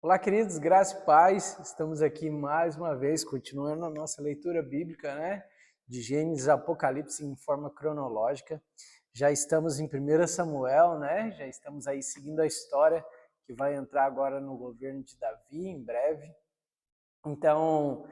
Olá, queridos, graça e paz. Estamos aqui mais uma vez, continuando a nossa leitura bíblica, né? De Gênesis a Apocalipse em forma cronológica. Já estamos em 1 Samuel, né? Já estamos aí seguindo a história que vai entrar agora no governo de Davi em breve. Então,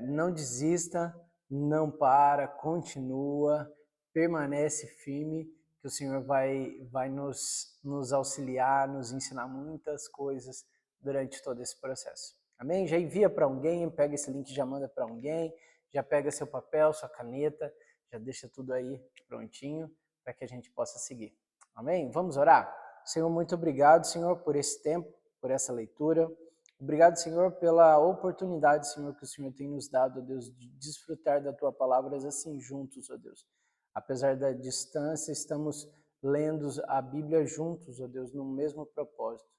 não desista, não para, continua, permanece firme, que o Senhor vai nos auxiliar, nos ensinar muitas coisas durante todo esse processo. Amém? Já envia para alguém, pega esse link e já manda para alguém, já pega seu papel, sua caneta, já deixa tudo aí prontinho para que a gente possa seguir. Amém? Vamos orar? Senhor, muito obrigado, Senhor, por esse tempo, por essa leitura. Obrigado, Senhor, pela oportunidade, Senhor, que o Senhor tem nos dado, ó Deus, de desfrutar da Tua palavra assim juntos, ó Deus. Apesar da distância, estamos lendo a Bíblia juntos, ó Deus, no mesmo propósito.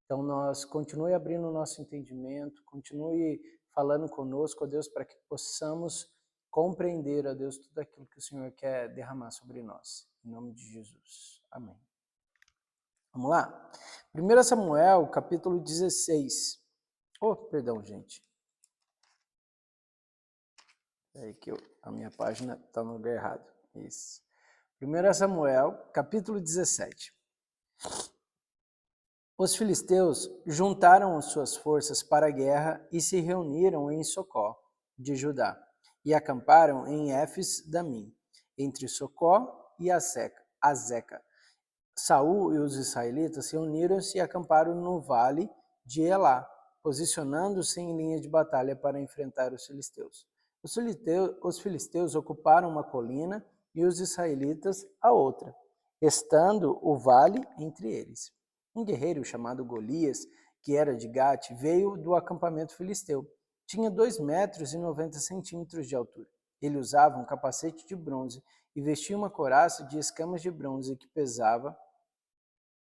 Então, continue abrindo o nosso entendimento, continue falando conosco, ó Deus, para que possamos compreender, ó Deus, tudo aquilo que o Senhor quer derramar sobre nós. Em nome de Jesus. Amém. Vamos lá? 1 Samuel, capítulo 16. Oh, perdão, gente. É que a minha página está no lugar errado. Isso. 1 Samuel, capítulo 17. Os filisteus juntaram suas forças para a guerra e se reuniram em Socó, de Judá, e acamparam em Éfes-Damim, entre Socó e Azeca. Saul e os israelitas reuniram-se e acamparam no vale de Elá, posicionando-se em linha de batalha para enfrentar os filisteus. Os filisteus ocuparam uma colina e os israelitas a outra, estando o vale entre eles. Um guerreiro chamado Golias, que era de Gate, veio do acampamento filisteu. Tinha 2,90 m de altura. Ele usava um capacete de bronze e vestia uma couraça de escamas de bronze que pesava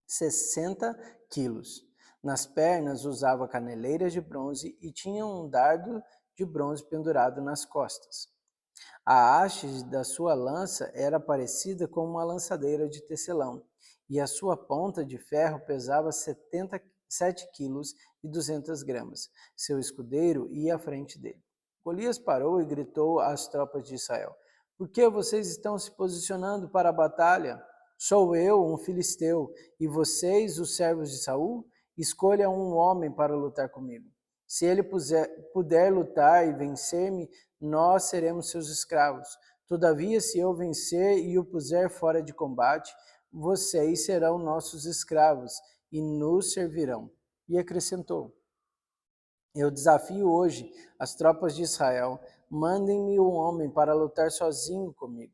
60 quilos. Nas pernas usava caneleiras de bronze e tinha um dardo de bronze pendurado nas costas. A haste da sua lança era parecida com uma lançadeira de tecelão, e a sua ponta de ferro pesava 7 quilos e 200 gramas. Seu escudeiro ia à frente dele. Golias parou e gritou às tropas de Israel: Por que vocês estão se posicionando para a batalha? Sou eu, um filisteu, e vocês, os servos de Saul? Escolha um homem para lutar comigo. Se ele puder lutar e vencer-me, nós seremos seus escravos. Todavia, se eu vencer e o puser fora de combate, vocês serão nossos escravos e nos servirão. E acrescentou: Eu desafio hoje as tropas de Israel, mandem-me um homem para lutar sozinho comigo.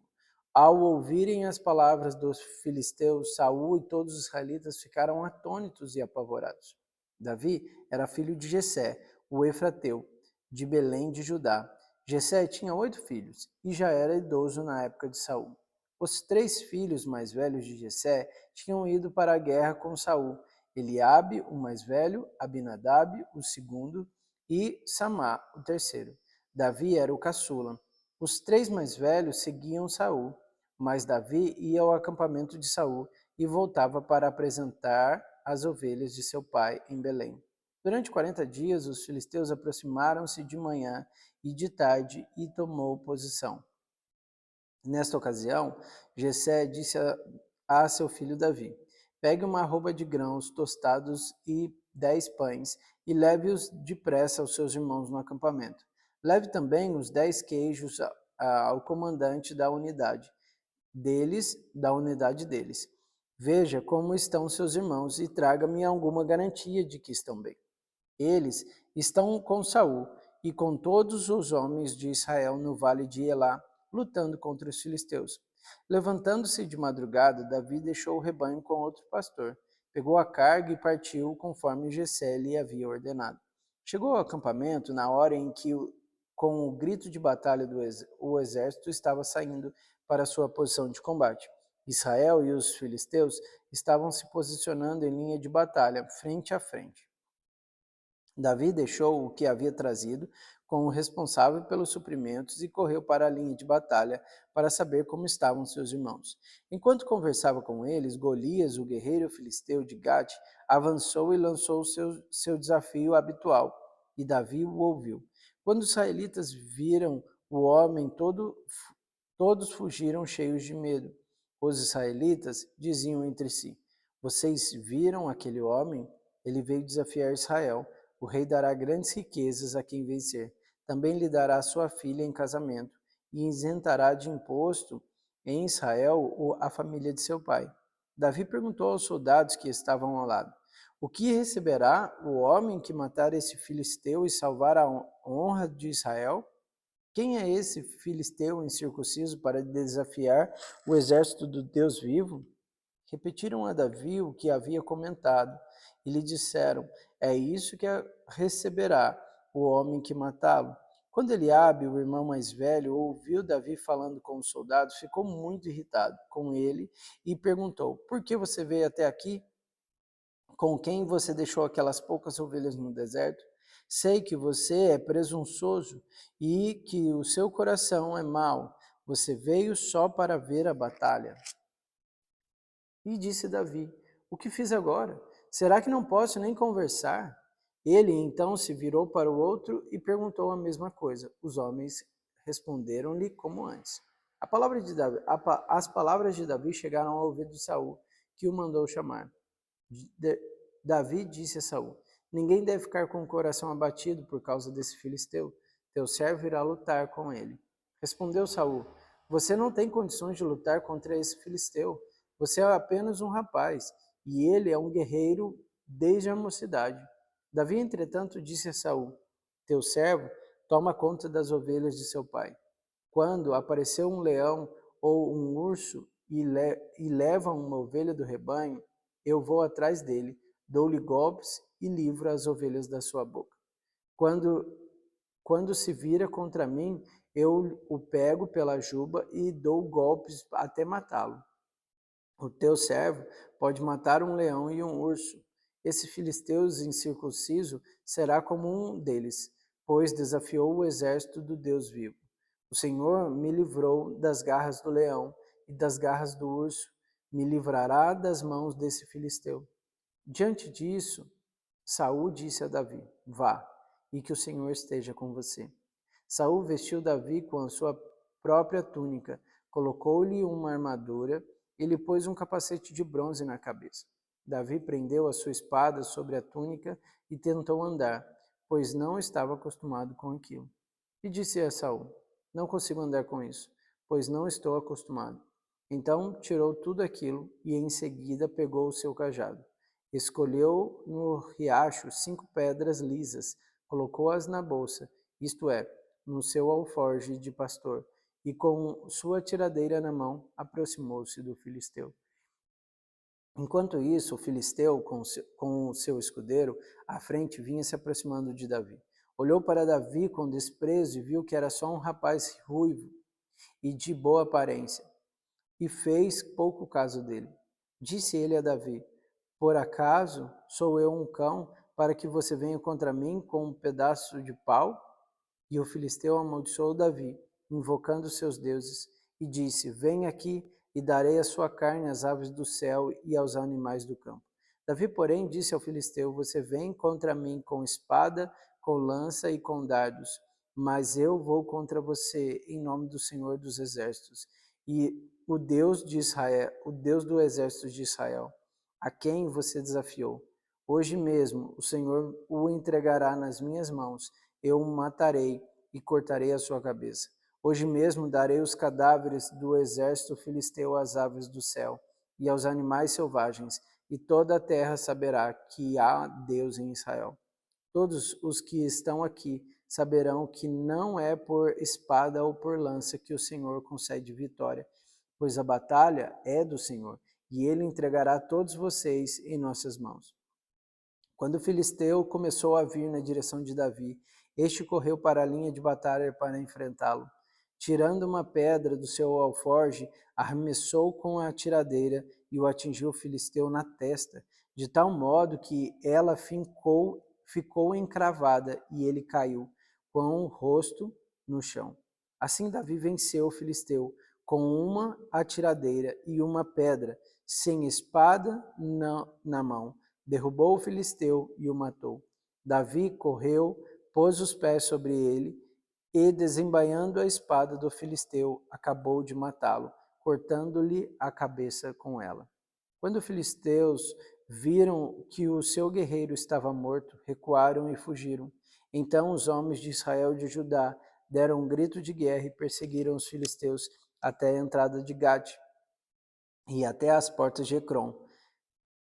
Ao ouvirem as palavras dos filisteus, Saul e todos os israelitas ficaram atônitos e apavorados. Davi era filho de Jessé, o Efrateu, de Belém de Judá. Jessé tinha 8 filhos e já era idoso na época de Saul. Os 3 filhos mais velhos de Jessé tinham ido para a guerra com Saul: Eliabe, o mais velho, Abinadab, o segundo, e Samá, o terceiro. Davi era o caçula. Os 3 mais velhos seguiam Saul, mas Davi ia ao acampamento de Saul e voltava para apresentar as ovelhas de seu pai em Belém. Durante 40 dias, os filisteus aproximaram-se de manhã e de tarde e tomou posição. Nesta ocasião, Jessé disse a seu filho Davi: Pegue uma arroba de grãos tostados e 10 pães e leve-os depressa aos seus irmãos no acampamento. Leve também os 10 queijos ao comandante da unidade deles. Veja como estão seus irmãos e traga-me alguma garantia de que estão bem. Eles estão com Saul e com todos os homens de Israel no vale de Elá, lutando contra os filisteus. Levantando-se de madrugada, Davi deixou o rebanho com outro pastor, pegou a carga e partiu conforme Jessé lhe havia ordenado. Chegou ao acampamento na hora em que, com o grito de batalha o exército estava saindo para sua posição de combate. Israel e os filisteus estavam se posicionando em linha de batalha, frente a frente. Davi deixou o que havia trazido com o responsável pelos suprimentos e correu para a linha de batalha para saber como estavam seus irmãos. Enquanto conversava com eles, Golias, o guerreiro filisteu de Gate, avançou e lançou seu desafio habitual, e Davi o ouviu. Quando os israelitas viram o homem todos fugiram cheios de medo. Os israelitas diziam entre si: Vocês viram aquele homem? Ele veio desafiar Israel. O rei dará grandes riquezas a quem vencer. Também lhe dará sua filha em casamento e isentará de imposto em Israel a família de seu pai. Davi perguntou aos soldados que estavam ao lado: O que receberá o homem que matar esse filisteu e salvar a honra de Israel? Quem é esse filisteu incircunciso para desafiar o exército do Deus vivo? Repetiram a Davi o que havia comentado e lhe disseram: É isso que receberá o homem que matá-lo. Quando Eliabe, o irmão mais velho, ouviu Davi falando com os soldados, ficou muito irritado com ele e perguntou: Por que você veio até aqui? Com quem você deixou aquelas poucas ovelhas no deserto? Sei que você é presunçoso e que o seu coração é mau. Você veio só para ver a batalha. E disse Davi: O que fiz agora? Será que não posso nem conversar? Ele então se virou para o outro e perguntou a mesma coisa. Os homens responderam-lhe como antes. As palavras de Davi chegaram ao ouvido de Saul, que o mandou chamar. Davi disse a Saul: Ninguém deve ficar com o coração abatido por causa desse filisteu. Teu servo irá lutar com ele. Respondeu Saul: Você não tem condições de lutar contra esse filisteu. Você é apenas um rapaz, e ele é um guerreiro desde a mocidade. Davi, entretanto, disse a Saul: Teu servo toma conta das ovelhas de seu pai. Quando apareceu um leão ou um urso e leva uma ovelha do rebanho, eu vou atrás dele, dou-lhe golpes e livro as ovelhas da sua boca. Quando, quando se vira contra mim, eu o pego pela juba e dou golpes até matá-lo. O teu servo pode matar um leão e um urso. Esse filisteu incircunciso será como um deles, pois desafiou o exército do Deus vivo. O Senhor me livrou das garras do leão e das garras do urso, me livrará das mãos desse filisteu. Diante disso, Saul disse a Davi: Vá, e que o Senhor esteja com você. Saul vestiu Davi com a sua própria túnica, colocou-lhe uma armadura e lhe pôs um capacete de bronze na cabeça. Davi prendeu a sua espada sobre a túnica e tentou andar, pois não estava acostumado com aquilo. E disse a Saul: Não consigo andar com isso, pois não estou acostumado. Então tirou tudo aquilo e em seguida pegou o seu cajado. Escolheu no riacho 5 pedras lisas, colocou-as na bolsa, isto é, no seu alforje de pastor, e com sua tiradeira na mão, aproximou-se do filisteu. Enquanto isso, o filisteu, com o seu escudeiro à frente, vinha se aproximando de Davi. Olhou para Davi com desprezo e viu que era só um rapaz ruivo e de boa aparência, e fez pouco caso dele. Disse ele a Davi: Por acaso sou eu um cão para que você venha contra mim com um pedaço de pau? E o filisteu amaldiçoou Davi, invocando seus deuses, e disse: Venha aqui e darei a sua carne às aves do céu e aos animais do campo. Davi, porém, disse ao filisteu: Você vem contra mim com espada, com lança e com dardos, mas eu vou contra você em nome do Senhor dos exércitos, e o Deus de Israel, o Deus do exército de Israel, a quem você desafiou. Hoje mesmo o Senhor o entregará nas minhas mãos, eu o matarei e cortarei a sua cabeça. Hoje mesmo darei os cadáveres do exército filisteu às aves do céu e aos animais selvagens, e toda a terra saberá que há Deus em Israel. Todos os que estão aqui saberão que não é por espada ou por lança que o Senhor concede vitória, pois a batalha é do Senhor, e ele entregará todos vocês em nossas mãos. Quando o filisteu começou a vir na direção de Davi, este correu para a linha de batalha para enfrentá-lo. Tirando uma pedra do seu alforge, arremessou com a tiradeira e o atingiu o filisteu na testa, de tal modo que ela ficou encravada e ele caiu com o rosto no chão. Assim Davi venceu o filisteu com uma atiradeira e uma pedra, sem espada na mão. Derrubou o filisteu e o matou. Davi correu, pôs os pés sobre ele e, desembainhando a espada do filisteu, acabou de matá-lo, cortando-lhe a cabeça com ela. Quando os filisteus viram que o seu guerreiro estava morto, recuaram e fugiram. Então os homens de Israel e de Judá deram um grito de guerra e perseguiram os filisteus até a entrada de Gate e até as portas de Ecrom.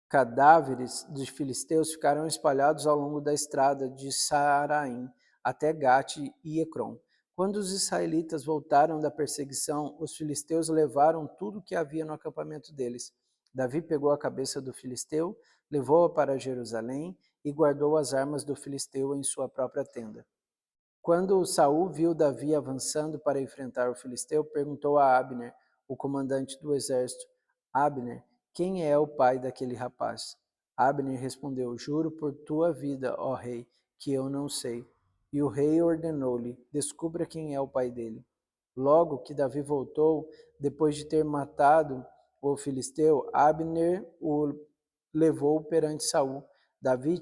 Cadáveres dos filisteus ficaram espalhados ao longo da estrada de Saaraim até Gate e Ecrom. Quando os israelitas voltaram da perseguição, os filisteus levaram tudo o que havia no acampamento deles. Davi pegou a cabeça do filisteu, levou-a para Jerusalém e guardou as armas do filisteu em sua própria tenda. Quando Saul viu Davi avançando para enfrentar o filisteu, perguntou a Abner, o comandante do exército: Abner, quem é o pai daquele rapaz? Abner respondeu: Juro por tua vida, ó rei, que eu não sei. E o rei ordenou-lhe: Descubra quem é o pai dele. Logo que Davi voltou, depois de ter matado o filisteu, Abner o levou perante Saul. Davi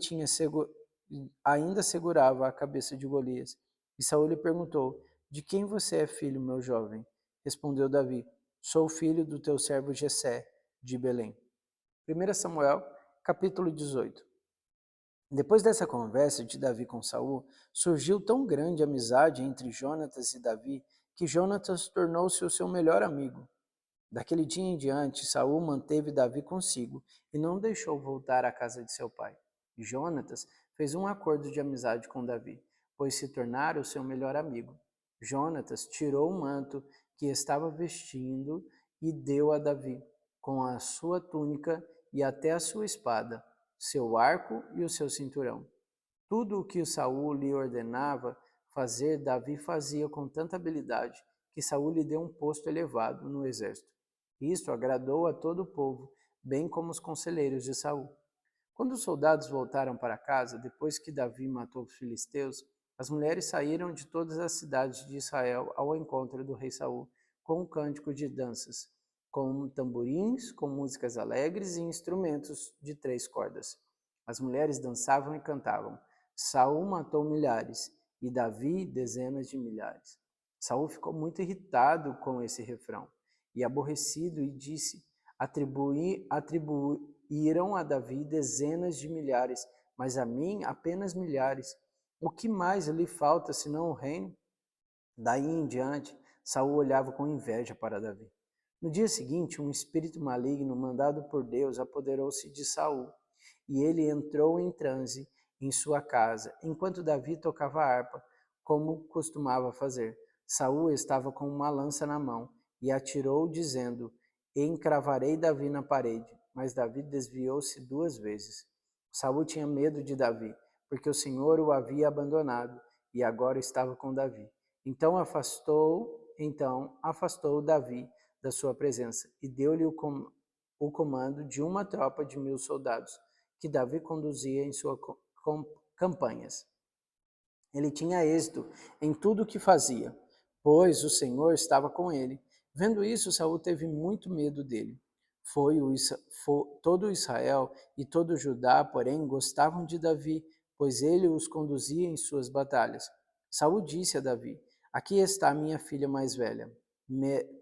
ainda segurava a cabeça de Golias. E Saul lhe perguntou: De quem você é filho, meu jovem? Respondeu Davi: Sou filho do teu servo Jessé, de Belém. 1 Samuel, capítulo 18. Depois dessa conversa de Davi com Saul, surgiu tão grande amizade entre Jonatas e Davi que Jonatas tornou-se o seu melhor amigo. Daquele dia em diante, Saul manteve Davi consigo e não deixou voltar à casa de seu pai. E Jonatas fez um acordo de amizade com Davi, pois se tornara o seu melhor amigo. Jonatas tirou o manto que estava vestindo e deu a Davi, com a sua túnica e até a sua espada, seu arco e o seu cinturão. Tudo o que Saul lhe ordenava fazer, Davi fazia com tanta habilidade que Saul lhe deu um posto elevado no exército. Isto agradou a todo o povo, bem como os conselheiros de Saul. Quando os soldados voltaram para casa, depois que Davi matou os filisteus, as mulheres saíram de todas as cidades de Israel ao encontro do rei Saul, com um cântico de danças, com tamborins, com músicas alegres e instrumentos de 3 cordas. As mulheres dançavam e cantavam: Saul matou milhares e Davi dezenas de milhares. Saul ficou muito irritado com esse refrão e aborrecido e disse: Atribuíram a Davi dezenas de milhares, mas a mim apenas milhares. O que mais lhe falta senão o reino? Daí em diante, Saul olhava com inveja para Davi. No dia seguinte, um espírito maligno mandado por Deus apoderou-se de Saul, e ele entrou em transe em sua casa, enquanto Davi tocava harpa, como costumava fazer. Saul estava com uma lança na mão e atirou, dizendo: Encravarei Davi na parede. Mas Davi desviou-se 2 vezes. Saul tinha medo de Davi, porque o Senhor o havia abandonado e agora estava com Davi. Então afastou Davi da sua presença e deu-lhe o comando de uma tropa de 1000 soldados, que Davi conduzia em suas campanhas. Ele tinha êxito em tudo o que fazia, pois o Senhor estava com ele. Vendo isso, Saul teve muito medo dele. Todo Israel e todo Judá, porém, gostavam de Davi, pois ele os conduzia em suas batalhas. Saul disse a Davi: Aqui está a minha filha mais velha,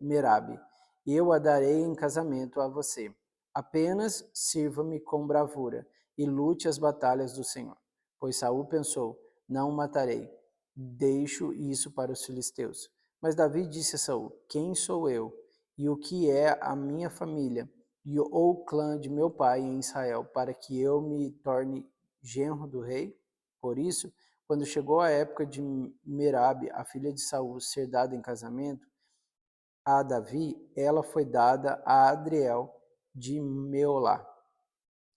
Merabe. Eu a darei em casamento a você. Apenas sirva-me com bravura e lute as batalhas do Senhor. Pois Saul pensou: Não o matarei. Deixo isso para os filisteus. Mas Davi disse a Saul: Quem sou eu? E o que é a minha família e o clã de meu pai em Israel, para que eu me torne genro do rei? Por isso, quando chegou a época de Merabe, a filha de Saul, ser dada em casamento a Davi, ela foi dada a Adriel de Meolá.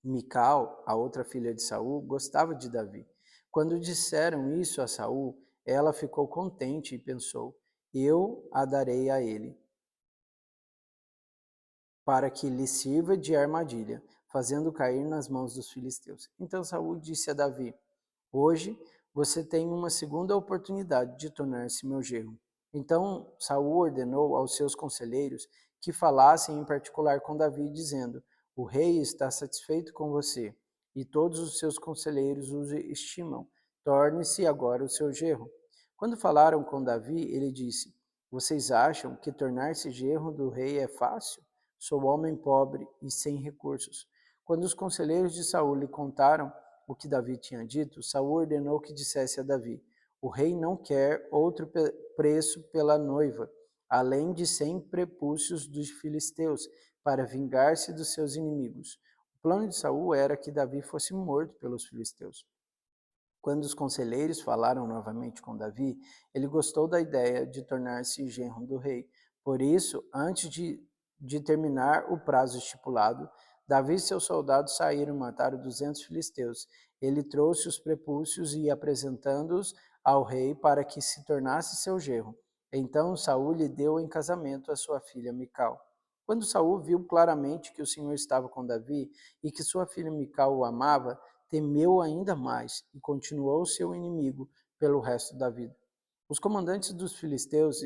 Mical, a outra filha de Saul, gostava de Davi. Quando disseram isso a Saul, ela ficou contente e pensou: Eu a darei a ele, para que lhe sirva de armadilha, fazendo cair nas mãos dos filisteus. Então Saul disse a Davi: Hoje você tem uma segunda oportunidade de tornar-se meu genro. Então Saul ordenou aos seus conselheiros que falassem em particular com Davi, dizendo: O rei está satisfeito com você, e todos os seus conselheiros o estimam. Torne-se agora o seu genro. Quando falaram com Davi, ele disse: Vocês acham que tornar-se genro do rei é fácil? Sou homem pobre e sem recursos. Quando os conselheiros de Saul lhe contaram o que Davi tinha dito, Saul ordenou que dissesse a Davi: O rei não quer outro preço pela noiva, além de 100 prepúcios dos filisteus, para vingar-se dos seus inimigos. O plano de Saul era que Davi fosse morto pelos filisteus. Quando os conselheiros falaram novamente com Davi, ele gostou da ideia de tornar-se genro do rei. Por isso, antes de terminar o prazo estipulado, Davi e seus soldados saíram e mataram 200 filisteus. Ele trouxe os prepúcios e apresentando-os ao rei para que se tornasse seu genro. Então Saul lhe deu em casamento a sua filha Mical. Quando Saul viu claramente que o Senhor estava com Davi e que sua filha Mical o amava, temeu ainda mais e continuou seu inimigo pelo resto da vida. Os comandantes dos filisteus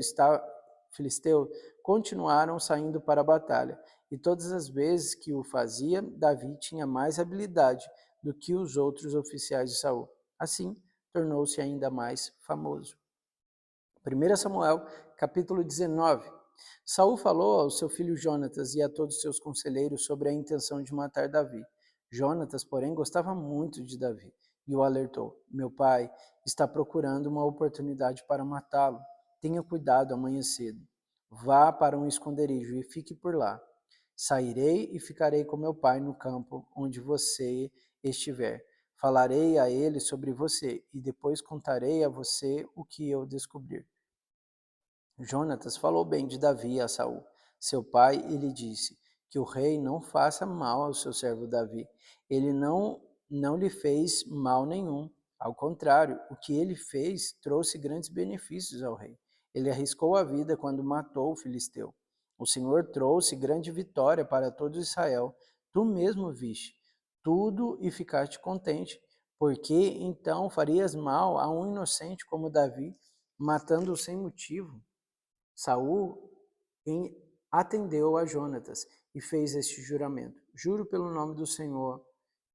continuaram saindo para a batalha, e todas as vezes que o fazia, Davi tinha mais habilidade do que os outros oficiais de Saul. Assim, tornou-se ainda mais famoso. 1 Samuel, capítulo 19. Saul falou ao seu filho Jonatas e a todos os seus conselheiros sobre a intenção de matar Davi. Jonatas, porém, gostava muito de Davi e o alertou: Meu pai está procurando uma oportunidade para matá-lo. Tenha cuidado amanhã cedo. Vá para um esconderijo e fique por lá. Sairei e ficarei com meu pai no campo onde você estiver. Falarei a ele sobre você e depois contarei a você o que eu descobrir. Jonatas falou bem de Davi a Saul, seu pai, e lhe disse que o rei não faça mal ao seu servo Davi. Ele não lhe fez mal nenhum. Ao contrário, o que ele fez trouxe grandes benefícios ao rei. Ele arriscou a vida quando matou o filisteu. O Senhor trouxe grande vitória para todo Israel. Tu mesmo viste tudo e ficaste contente, porque então farias mal a um inocente como Davi, matando-o sem motivo. Saul atendeu a Jonatas e fez este juramento: Juro pelo nome do Senhor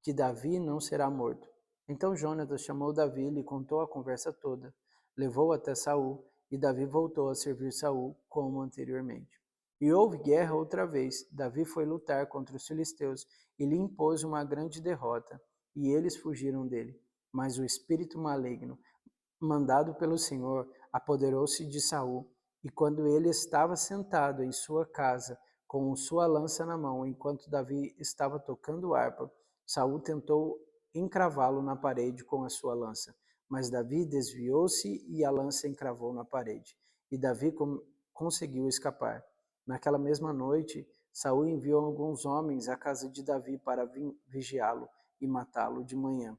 que Davi não será morto. Então Jonatas chamou Davi e lhe contou a conversa toda. Levou até Saul e Davi voltou a servir Saul como anteriormente. E houve guerra outra vez. Davi foi lutar contra os filisteus e lhe impôs uma grande derrota, e eles fugiram dele. Mas o espírito maligno, mandado pelo Senhor, apoderou-se de Saul, e quando ele estava sentado em sua casa, com sua lança na mão, enquanto Davi estava tocando harpa, Saul tentou encravá-lo na parede com a sua lança, mas Davi desviou-se e a lança encravou na parede, e Davi conseguiu escapar. Naquela mesma noite, Saul enviou alguns homens à casa de Davi para vigiá-lo e matá-lo de manhã.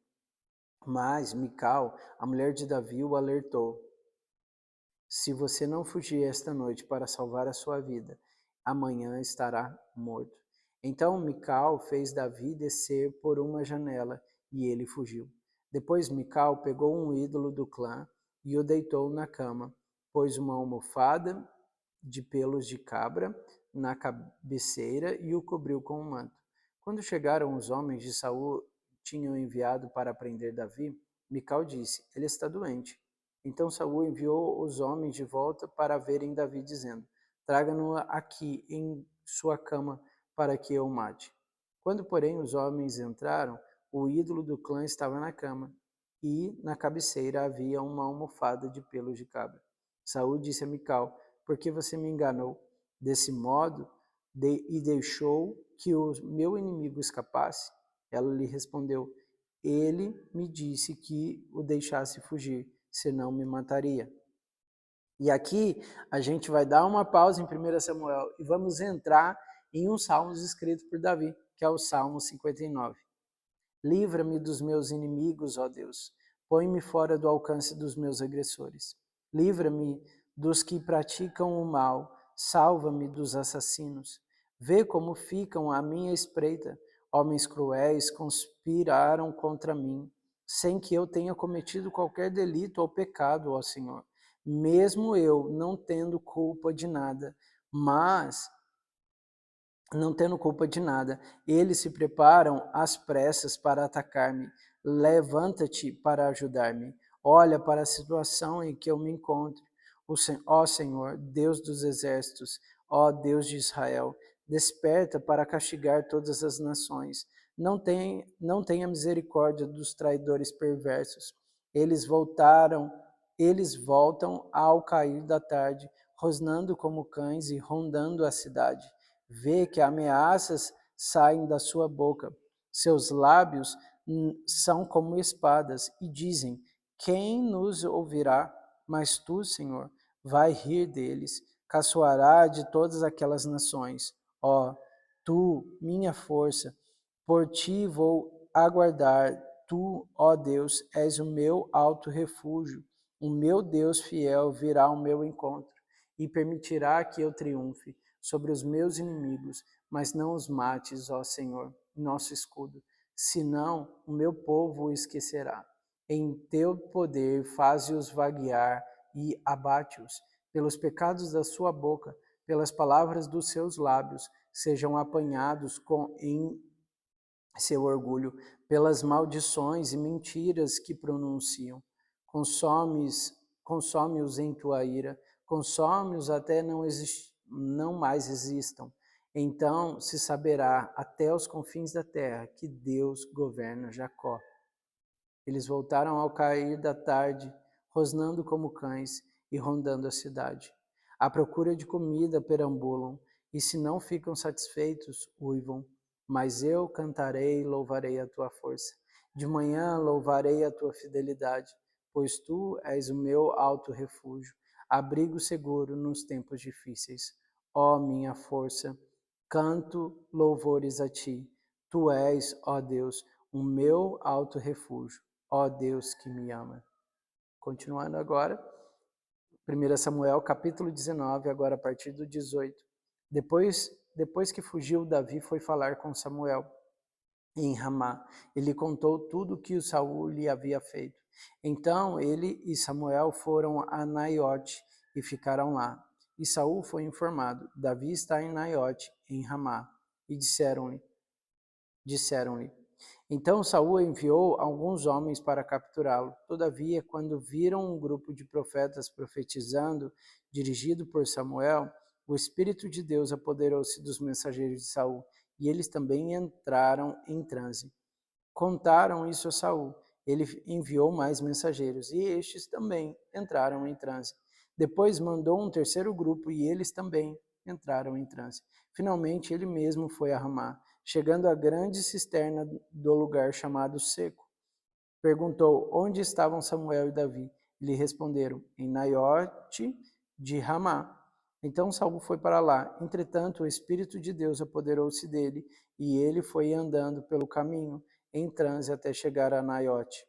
Mas Mical, a mulher de Davi, o alertou: Se você não fugir esta noite para salvar a sua vida, amanhã estará morto. Então Mical fez Davi descer por uma janela e ele fugiu. Depois Mical pegou um ídolo do clã e o deitou na cama, pôs uma almofada de pelos de cabra na cabeceira e o cobriu com um manto. Quando chegaram os homens de Saul tinham enviado para prender Davi, Mical disse: Ele está doente. Então Saul enviou os homens de volta para verem Davi, dizendo: Traga-no aqui em sua cama para que eu o mate. Quando, porém, os homens entraram, o ídolo do clã estava na cama, e na cabeceira havia uma almofada de pelos de cabra. Saul disse a Mical: Por que você me enganou desse modo e deixou que o meu inimigo escapasse? Ela lhe respondeu: Ele me disse que o deixasse fugir, senão me mataria. E aqui a gente vai dar uma pausa em 1 Samuel e vamos entrar em um salmo escrito por Davi, que é o Salmo 59. Livra-me dos meus inimigos, ó Deus. Põe-me fora do alcance dos meus agressores. Livra-me dos que praticam o mal. Salva-me dos assassinos. Vê como ficam à minha espreita. Homens cruéis conspiraram contra mim. sem que eu tenha cometido qualquer delito ou pecado, ó Senhor, mesmo eu não tendo culpa de nada, mas não tendo culpa de nada. Eles se preparam às pressas para atacar-me. Levanta-te para ajudar-me. Olha para a situação em que eu me encontro. Ó Senhor, Deus dos exércitos, ó Deus de Israel, desperta para castigar todas as nações. Não tenha misericórdia dos traidores perversos. Eles voltaram, eles voltam ao cair da tarde, rosnando como cães e rondando a cidade. Vê que ameaças saem da sua boca. Seus lábios são como espadas e dizem: quem nos ouvirá? Mas tu, Senhor, vai rir deles, caçoará de todas aquelas nações. Ó, tu, minha força, por ti vou aguardar. Tu, ó Deus, és o meu alto refúgio. O meu Deus fiel virá ao meu encontro e permitirá que eu triunfe sobre os meus inimigos, mas não os mates, ó Senhor, nosso escudo, senão o meu povo o esquecerá. Em teu poder faze-os vaguear e abate-os, pelos pecados da sua boca, pelas palavras dos seus lábios, sejam apanhados em seu orgulho, pelas maldições e mentiras que pronunciam. Consome-os em tua ira, consome-os até não mais existam. Então se saberá até os confins da terra que Deus governa Jacó. Eles voltaram ao cair da tarde, rosnando como cães e rondando a cidade. À procura de comida perambulam, e se não ficam satisfeitos, uivam. Mas eu cantarei e louvarei a tua força. De manhã louvarei a tua fidelidade, pois tu és o meu alto refúgio, abrigo seguro nos tempos difíceis. Ó minha força, canto louvores a ti. Tu és, ó Deus, o meu alto refúgio, ó Deus que me ama. Continuando agora, 1 Samuel capítulo 19, agora a partir do 18. Depois que fugiu, Davi foi falar com Samuel em Ramá. Ele contou tudo o que o Saul lhe havia feito. Então ele e Samuel foram a Naiote e ficaram lá. E Saul foi informado: Davi está em Naiote, em Ramá. E disseram-lhe. Então Saul enviou alguns homens para capturá-lo. Todavia, quando viram um grupo de profetas profetizando, dirigido por Samuel, o Espírito de Deus apoderou-se dos mensageiros de Saul, e eles também entraram em transe. Contaram isso a Saul. Ele enviou mais mensageiros, e estes também entraram em transe. Depois mandou um terceiro grupo, e eles também entraram em transe. Finalmente, ele mesmo foi a Ramá, chegando à grande cisterna do lugar chamado Seco. Perguntou onde estavam Samuel e Davi. Lhe responderam: em Naiote de Ramá. Então Saul foi para lá. Entretanto, o Espírito de Deus apoderou-se dele, e ele foi andando pelo caminho, em transe, até chegar a Naiote.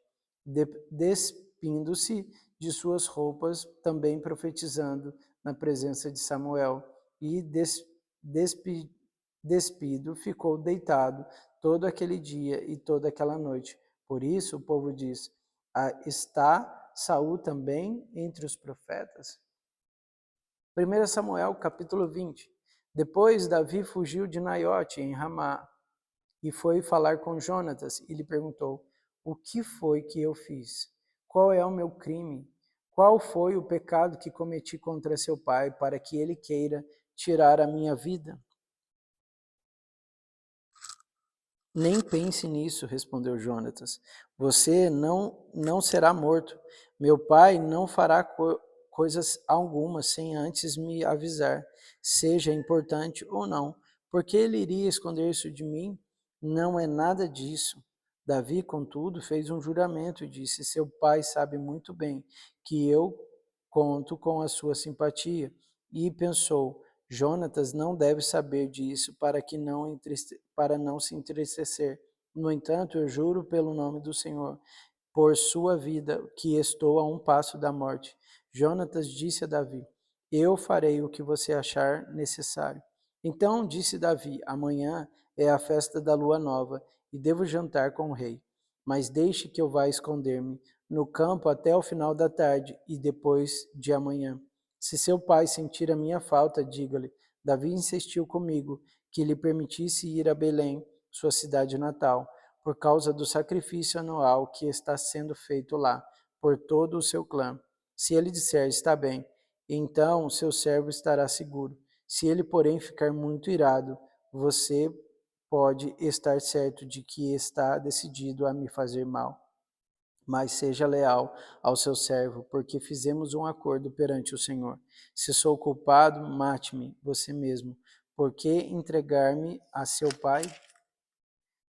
Despindo-se de suas roupas, também profetizando na presença de Samuel, e despido, ficou deitado todo aquele dia e toda aquela noite. Por isso o povo diz: está Saul também entre os profetas? 1 Samuel capítulo 20. Depois Davi fugiu de Naiote, em Ramá, e foi falar com Jonatas, e lhe perguntou: o que foi que eu fiz? Qual é o meu crime? Qual foi o pecado que cometi contra seu pai, para que ele queira tirar a minha vida? Nem pense nisso, respondeu Jonatas. Você não será morto. Meu pai não fará coisas algumas sem antes me avisar, seja importante ou não. Porque ele iria esconder isso de mim? Não é nada disso. Davi, contudo, fez um juramento e disse: seu pai sabe muito bem que eu conto com a sua simpatia. E pensou: Jonatas não deve saber disso para não se entristecer. No entanto, eu juro pelo nome do Senhor, por sua vida, que estou a um passo da morte. Jonatas disse a Davi: eu farei o que você achar necessário. Então disse Davi: amanhã é a festa da lua nova e devo jantar com o rei. mas deixe que eu vá esconder-me no campo até o final da tarde e depois de amanhã. Se seu pai sentir a minha falta, diga-lhe: Davi insistiu comigo que lhe permitisse ir a Belém, sua cidade natal, por causa do sacrifício anual que está sendo feito lá, por todo o seu clã. Se ele disser: Está bem, então seu servo estará seguro. Se ele, porém, ficar muito irado, você pode estar certo de que está decidido a me fazer mal. Mas seja leal ao seu servo, porque fizemos um acordo perante o Senhor. Se sou culpado, mate-me você mesmo. Por que entregar-me a seu pai?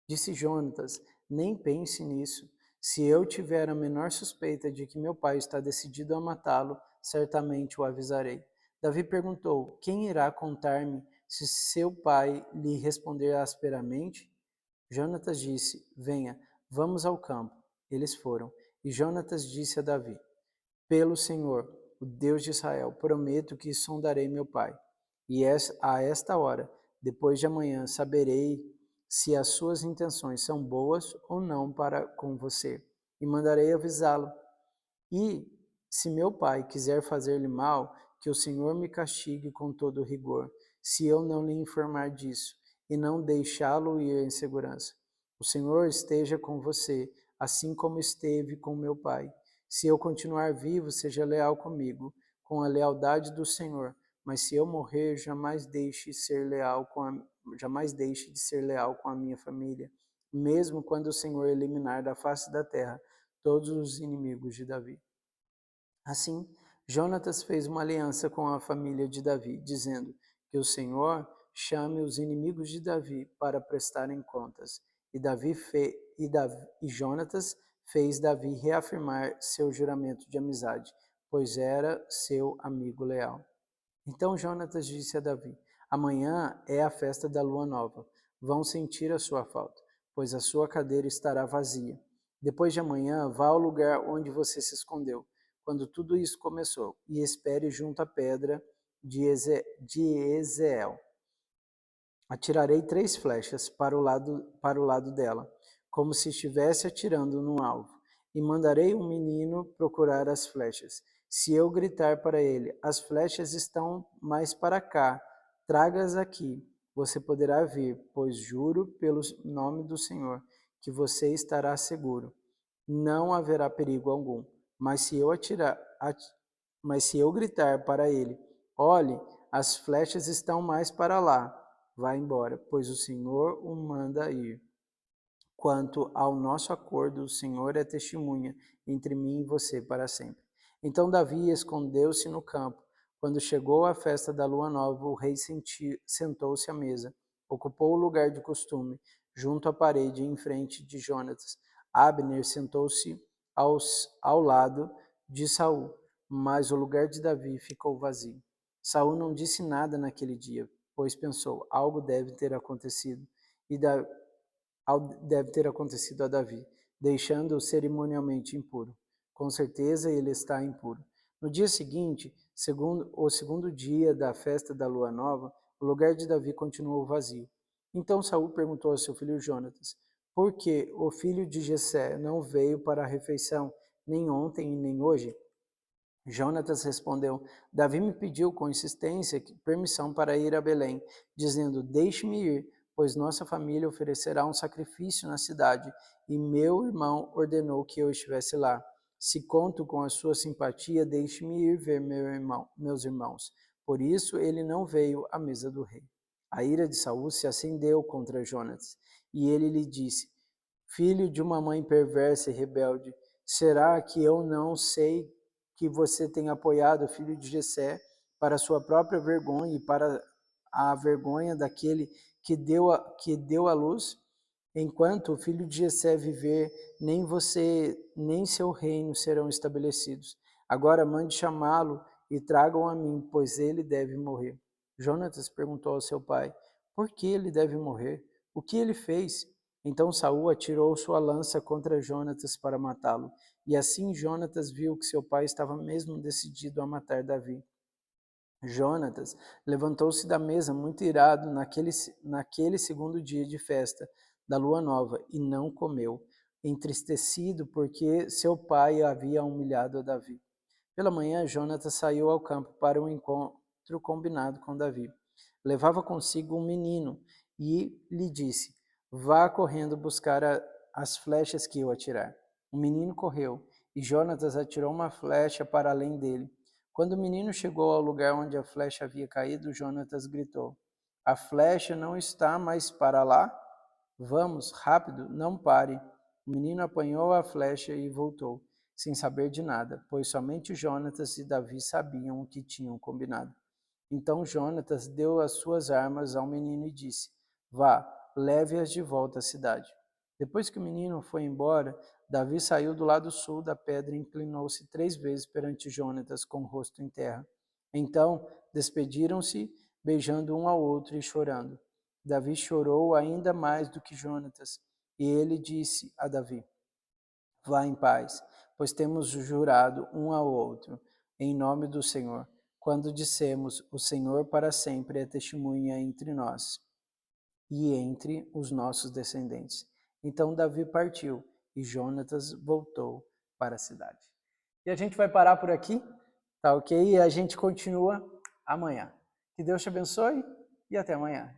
Disse Jonatas: Nem pense nisso. Se eu tiver a menor suspeita de que meu pai está decidido a matá-lo, certamente o avisarei. Davi perguntou: Quem irá contar-me se seu pai lhe responder asperamente? Jonatas disse: Venha, vamos ao campo. Eles foram. E Jonatas disse a Davi: Pelo Senhor, o Deus de Israel, prometo que sondarei meu pai. E a esta hora, depois de amanhã, saberei se as suas intenções são boas ou não para com você, e mandarei avisá-lo. E, se meu pai quiser fazer-lhe mal, que o Senhor me castigue com todo rigor, se eu não lhe informar disso, e não deixá-lo ir em segurança. O Senhor esteja com você, assim como esteve com meu pai. Se eu continuar vivo, seja leal comigo, com a lealdade do Senhor. Mas se eu morrer, jamais deixe de ser leal com a minha família, mesmo quando o Senhor eliminar da face da terra todos os inimigos de Davi. Assim, Jonatas fez uma aliança com a família de Davi, dizendo que o Senhor chame os inimigos de Davi para prestarem contas. E Jonatas fez Davi reafirmar seu juramento de amizade, pois era seu amigo leal. Então Jonatas disse a Davi: Amanhã é a festa da lua nova. Vão sentir a sua falta, pois a sua cadeira estará vazia. Depois de amanhã, vá ao lugar onde você se escondeu, quando tudo isso começou, e espere junto à pedra de Ezeel. Atirarei 3 flechas para o lado dela, como se estivesse atirando num alvo, e mandarei um menino procurar as flechas. Se eu gritar para ele: As flechas estão mais para cá, traga-as aqui, você poderá vir, pois juro pelo nome do Senhor que você estará seguro. Não haverá perigo algum. Mas se eu mas se eu gritar para ele: Olhe, as flechas estão mais para lá, vá embora, pois o Senhor o manda ir. Quanto ao nosso acordo, o Senhor é testemunha entre mim e você para sempre. Então Davi escondeu-se no campo. Quando chegou a festa da lua nova, o rei sentou-se à mesa, ocupou o lugar de costume, junto à parede, em frente de Jonatas. Abner sentou-se ao lado de Saul, mas o lugar de Davi ficou vazio. Saul não disse nada naquele dia, pois pensou: algo deve ter acontecido. E deve ter acontecido a Davi, deixando-o cerimonialmente impuro. Com certeza ele está impuro. No dia seguinte, o segundo dia da festa da lua nova, o lugar de Davi continuou vazio. Então Saul perguntou ao seu filho Jonatas: Por que o filho de Jessé não veio para a refeição, nem ontem e nem hoje? Jonatas respondeu: Davi me pediu com insistência permissão para ir a Belém, dizendo: Deixe-me ir, pois nossa família oferecerá um sacrifício na cidade, e meu irmão ordenou que eu estivesse lá. Se conto com a sua simpatia, deixe-me ir ver meus irmãos. Por isso ele não veio à mesa do rei. A ira de Saul se acendeu contra Jonatas, e ele lhe disse: Filho de uma mãe perversa e rebelde, será que eu não sei que você tem apoiado o filho de Jessé para sua própria vergonha e para a vergonha daquele que deu à luz? Enquanto o filho de Jessé viver, nem você nem seu reino serão estabelecidos. Agora mande chamá-lo e tragam a mim, pois ele deve morrer. Jonatas perguntou ao seu pai: Por que ele deve morrer? O que ele fez? Então Saul atirou sua lança contra Jonatas para matá-lo. E assim Jonatas viu que seu pai estava mesmo decidido a matar Davi. Jonatas levantou-se da mesa muito irado naquele segundo dia de festa da lua nova e não comeu. entristecido porque seu pai havia humilhado Davi. Pela manhã, Jonatas saiu ao campo para um encontro combinado com Davi. Levava consigo um menino e lhe disse: Vá correndo buscar as flechas que eu atirar. O menino correu e Jonatas atirou uma flecha para além dele. Quando o menino chegou ao lugar onde a flecha havia caído, Jonatas gritou: A flecha não está mais para lá? Vamos, rápido, não pare. O menino apanhou a flecha e voltou, sem saber de nada, pois somente Jonatas e Davi sabiam o que tinham combinado. Então Jonatas deu as suas armas ao menino e disse: Vá, leve-as de volta à cidade. Depois que o menino foi embora, Davi saiu do lado sul da pedra e inclinou-se 3 vezes perante Jonatas com o rosto em terra. Então despediram-se, beijando um ao outro e chorando. Davi chorou ainda mais do que Jonatas, e ele disse a Davi: Vá em paz, pois temos jurado um ao outro, em nome do Senhor, quando dissemos: O Senhor para sempre é testemunha entre nós e entre os nossos descendentes. Então Davi partiu e Jonatas voltou para a cidade. E a gente vai parar por aqui, tá ok? E a gente continua amanhã. Que Deus te abençoe e até amanhã.